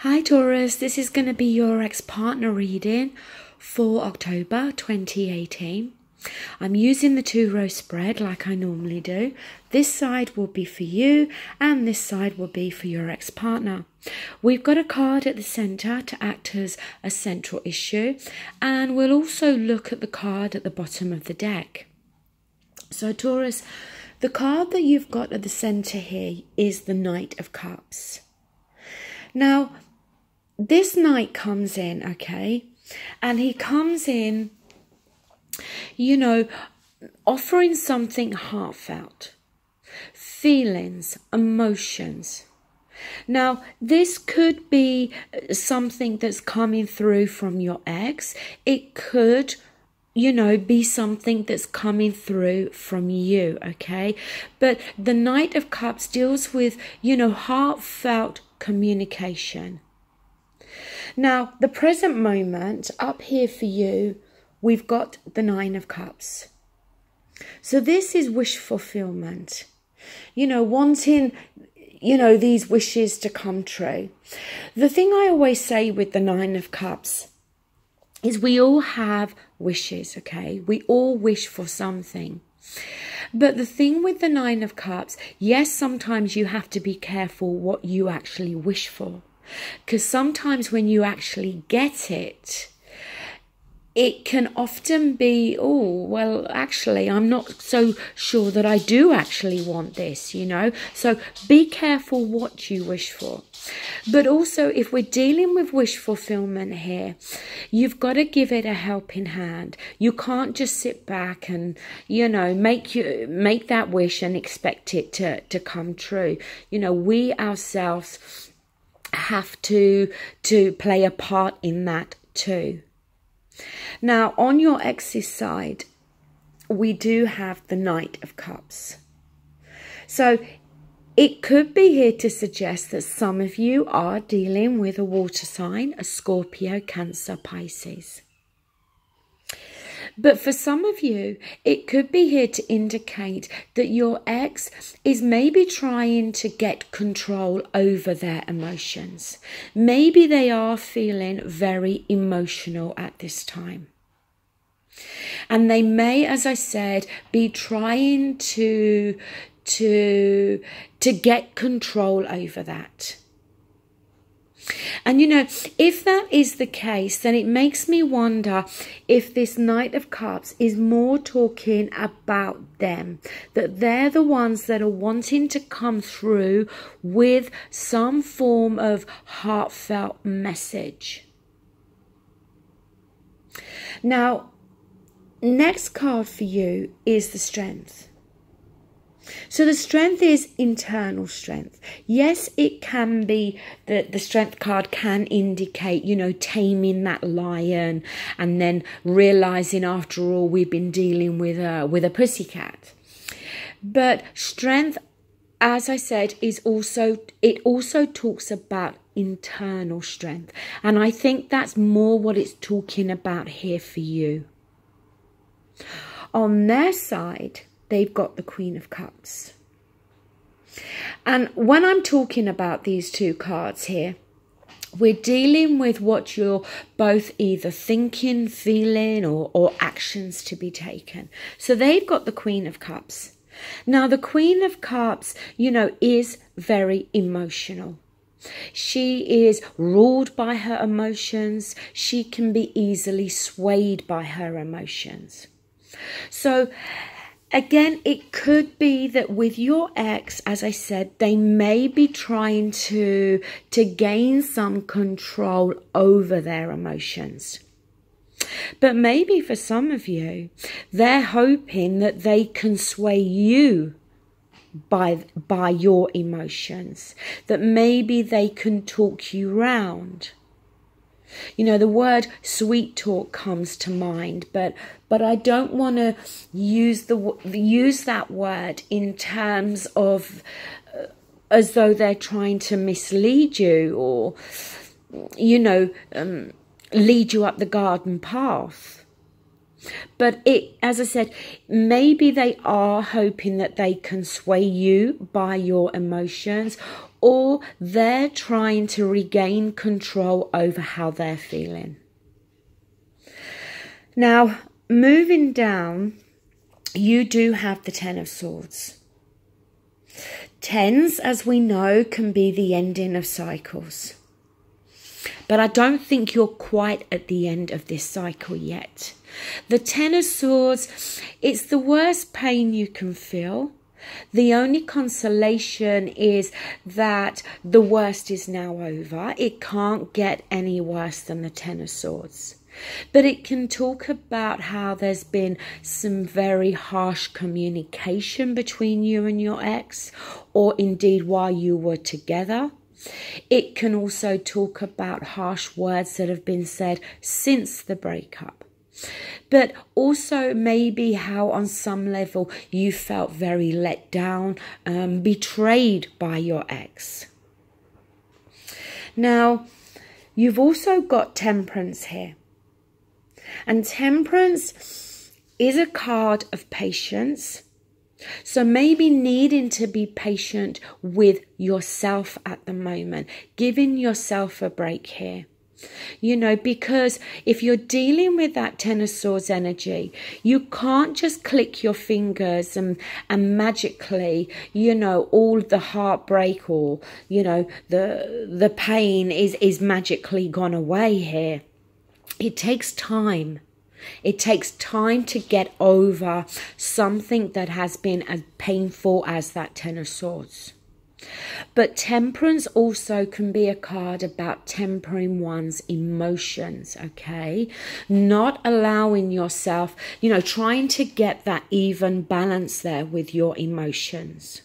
Hi Taurus, this is going to be your ex-partner reading for October 2018. I'm using the 2-row spread like I normally do. This side will be for you and this side will be for your ex-partner. We've got a card at the centre to act as a central issue, and we'll also look at the card at the bottom of the deck. So Taurus, the card that you've got at the centre here is the Knight of Cups. Now, this knight comes in, okay, and he comes in, you know, offering something heartfelt, feelings, emotions. Now, this could be something that's coming through from your ex. It could, you know, be something that's coming through from you, okay? But the Knight of Cups deals with, you know, heartfelt communication. Now, the present moment up here for you, we've got the 9 of Cups. So this is wish fulfillment, you know, wanting, you know, these wishes to come true. The thing I always say with the 9 of Cups is we all have wishes, okay? We all wish for something. But the thing with the 9 of Cups, yes, sometimes you have to be careful what you actually wish for. Because sometimes when you actually get it, it can often be, oh, well, actually, I'm not so sure that I do actually want this, you know. So be careful what you wish for. But also, if we're dealing with wish fulfillment here, you've got to give it a helping hand. You can't just sit back and, you know, make that wish and expect it to come true. You know, we ourselves have to play a part in that too. Now, on your ex's side, we do have the Knight of Cups. So it could be here to suggest that some of you are dealing with a water sign, a Scorpio, Cancer, Pisces. But for some of you, it could be here to indicate that your ex is maybe trying to get control over their emotions. Maybe they are feeling very emotional at this time. And they may, as I said, be trying to get control over that. And, you know, if that is the case, then it makes me wonder if this Knight of Cups is more talking about them, that they're the ones that are wanting to come through with some form of heartfelt message. Now, next card for you is the Strength. So the Strength is internal strength. Yes, it can be that the Strength card can indicate, you know, taming that lion and then realizing after all we've been dealing with a pussycat. But Strength, as I said, it also talks about internal strength. And I think that's more what it's talking about here for you. On their side, they've got the Queen of Cups. And when I'm talking about these two cards here, we're dealing with what you're both either thinking, feeling, or actions to be taken. So they've got the Queen of Cups. Now, the Queen of Cups, you know, is very emotional. She is ruled by her emotions. She can be easily swayed by her emotions. So again, it could be that with your ex, as I said, they may be trying to gain some control over their emotions. But maybe for some of you, they're hoping that they can sway you by your emotions, that maybe they can talk you round. You know, the word sweet talk comes to mind, but I don't want to use that word in terms of as though they're trying to mislead you or, you know, lead you up the garden path. But as I said, maybe they are hoping that they can sway you by your emotions, or they're trying to regain control over how they're feeling. Now, moving down, you do have the Ten of Swords. Tens, as we know, can be the ending of cycles. But I don't think you're quite at the end of this cycle yet. The Ten of Swords, it's the worst pain you can feel. The only consolation is that the worst is now over. It can't get any worse than the Ten of Swords. But it can talk about how there's been some very harsh communication between you and your ex, or indeed while you were together. It can also talk about harsh words that have been said since the breakup. But also maybe how on some level you felt very let down, betrayed by your ex. Now, you've also got Temperance here. And Temperance is a card of patience. So maybe needing to be patient with yourself at the moment, giving yourself a break here. You know, because if you're dealing with that Ten of Swords energy, you can't just click your fingers and magically, you know, all the heartbreak or, you know, the pain is magically gone away here. It takes time. It takes time to get over something that has been as painful as that Ten of Swords. But Temperance also can be a card about tempering one's emotions, okay? Not allowing yourself, you know, trying to get that even balance there with your emotions.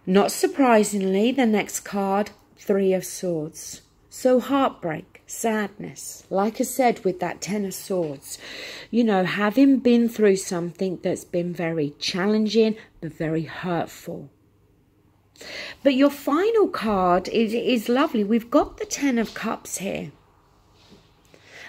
Not surprisingly, the next card, Three of Swords. So heartbreak, sadness, like I said with that Ten of Swords, you know, having been through something that's been very challenging but very hurtful. But your final card is lovely. We've got the Ten of Cups here.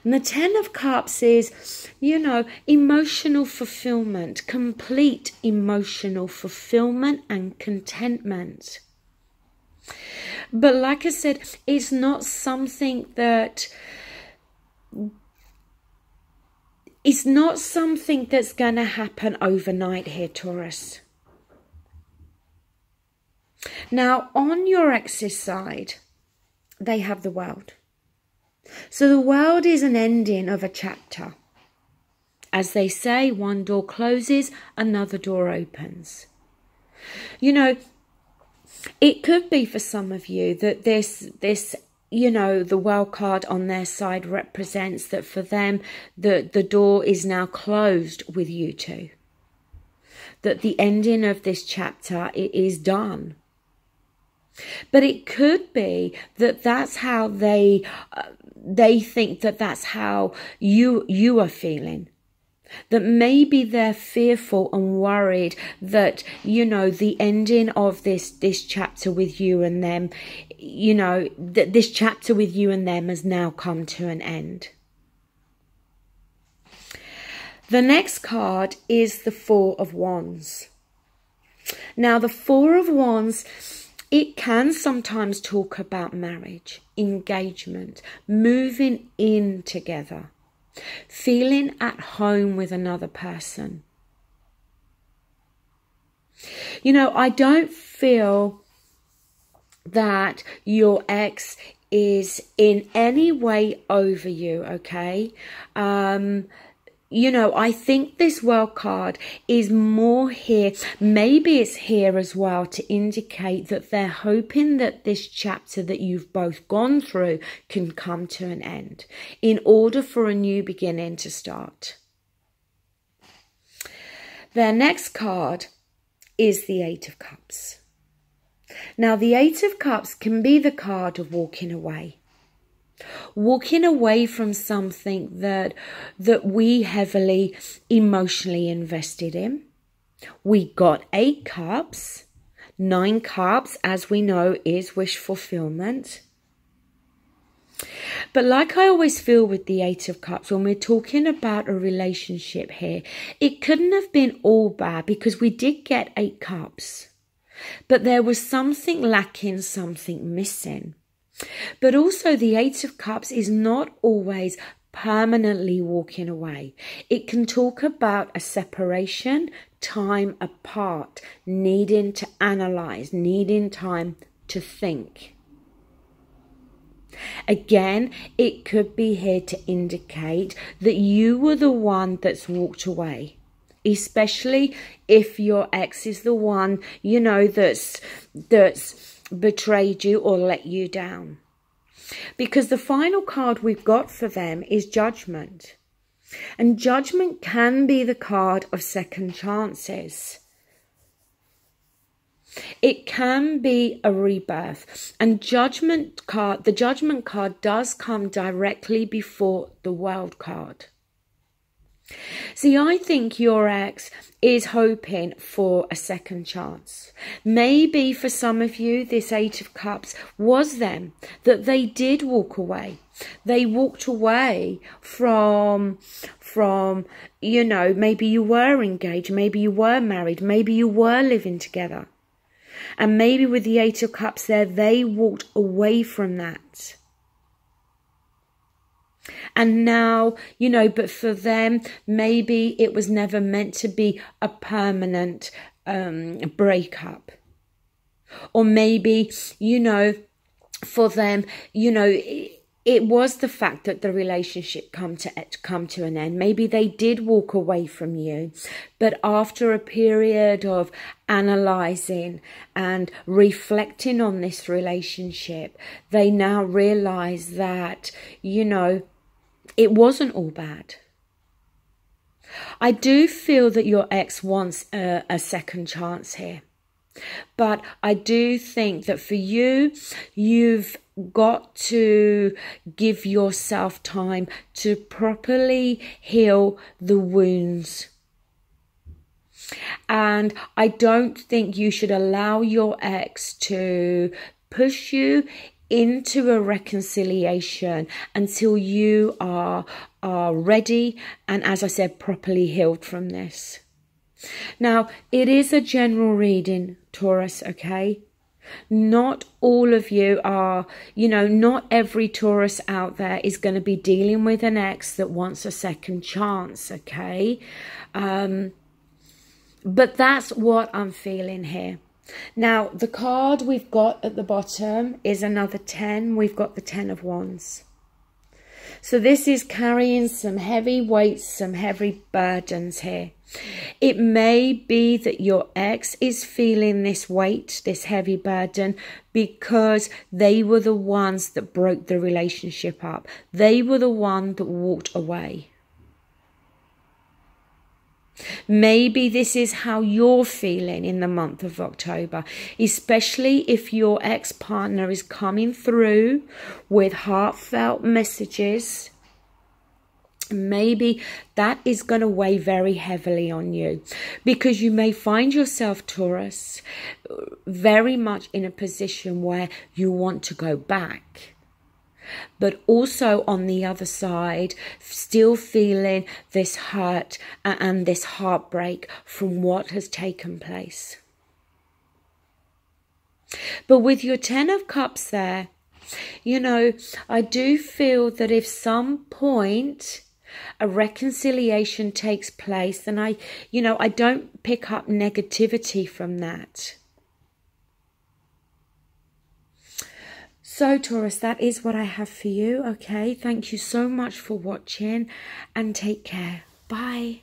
And the Ten of Cups is, you know, emotional fulfillment, complete emotional fulfillment and contentment. But like I said, it's not something that's going to happen overnight here, Taurus. Now, on your ex's side, they have the World. So the World is an ending of a chapter. As they say, one door closes, another door opens. You know, it could be for some of you that this, you know, the World card on their side represents that for them, the door is now closed with you two. That the ending of this chapter, it is done. But it could be that that's how they think that that's how you are feeling. That maybe they're fearful and worried that, you know, the ending of this chapter with you and them, you know, that this chapter with you and them has now come to an end. The next card is the Four of Wands. Now, the Four of Wands, it can sometimes talk about marriage, engagement, moving in together. Feeling at home with another person. You know, I don't feel that your ex is in any way over you, okay? You know, I think this World card is more here. Maybe it's here as well to indicate that they're hoping that this chapter that you've both gone through can come to an end in order for a new beginning to start. Their next card is the Eight of Cups. Now, the Eight of Cups can be the card of walking away. Walking away from something that we heavily emotionally invested in. We got 8 cups. 9 cups, as we know, is wish fulfillment. But like I always feel with the Eight of Cups, when we're talking about a relationship here, it couldn't have been all bad because we did get 8 cups. but there was something lacking, something missing. But also the Eight of Cups is not always permanently walking away. It can talk about a separation, time apart, needing to analyze, needing time to think. Again, it could be here to indicate that you were the one that's walked away, especially if your ex is the one, you know, that's betrayed you or let you down. Because the final card we've got for them is Judgment. And Judgment can be the card of second chances. It can be a rebirth. And the Judgment card does come directly before the World card. See, I think your ex is hoping for a second chance. Maybe for some of you, this Eight of Cups was them, that they did walk away. They walked away from, you know, maybe you were engaged, maybe you were married, maybe you were living together. And maybe with the Eight of Cups there, they walked away from that. And now, you know, but for them, maybe it was never meant to be a permanent breakup. Or maybe, you know, for them, you know, it was the fact that the relationship come to an end. Maybe they did walk away from you, but after a period of analysing and reflecting on this relationship, they now realise that, you know, it wasn't all bad. I do feel that your ex wants a second chance here. But I do think that for you, you've got to give yourself time to properly heal the wounds. And I don't think you should allow your ex to push you into a reconciliation until you are ready and, as I said, properly healed from this. Now, it is a general reading, Taurus, okay? Not all of you are, you know, not every Taurus out there is going to be dealing with an ex that wants a second chance, okay? But that's what I'm feeling here. Now, the card we've got at the bottom is another 10. We've got the 10 of Wands. So this is carrying some heavy weights, some heavy burdens here. It may be that your ex is feeling this weight, this heavy burden, because they were the ones that broke the relationship up. They were the one that walked away. Maybe this is how you're feeling in the month of October, especially if your ex-partner is coming through with heartfelt messages. Maybe that is going to weigh very heavily on you, because you may find yourself, Taurus, very much in a position where you want to go back. But also on the other side, still feeling this hurt and this heartbreak from what has taken place. But with your 10 of Cups there, you know, I do feel that if some point a reconciliation takes place, then I don't pick up negativity from that. So, Taurus, that is what I have for you, okay? Thank you so much for watching and take care. Bye.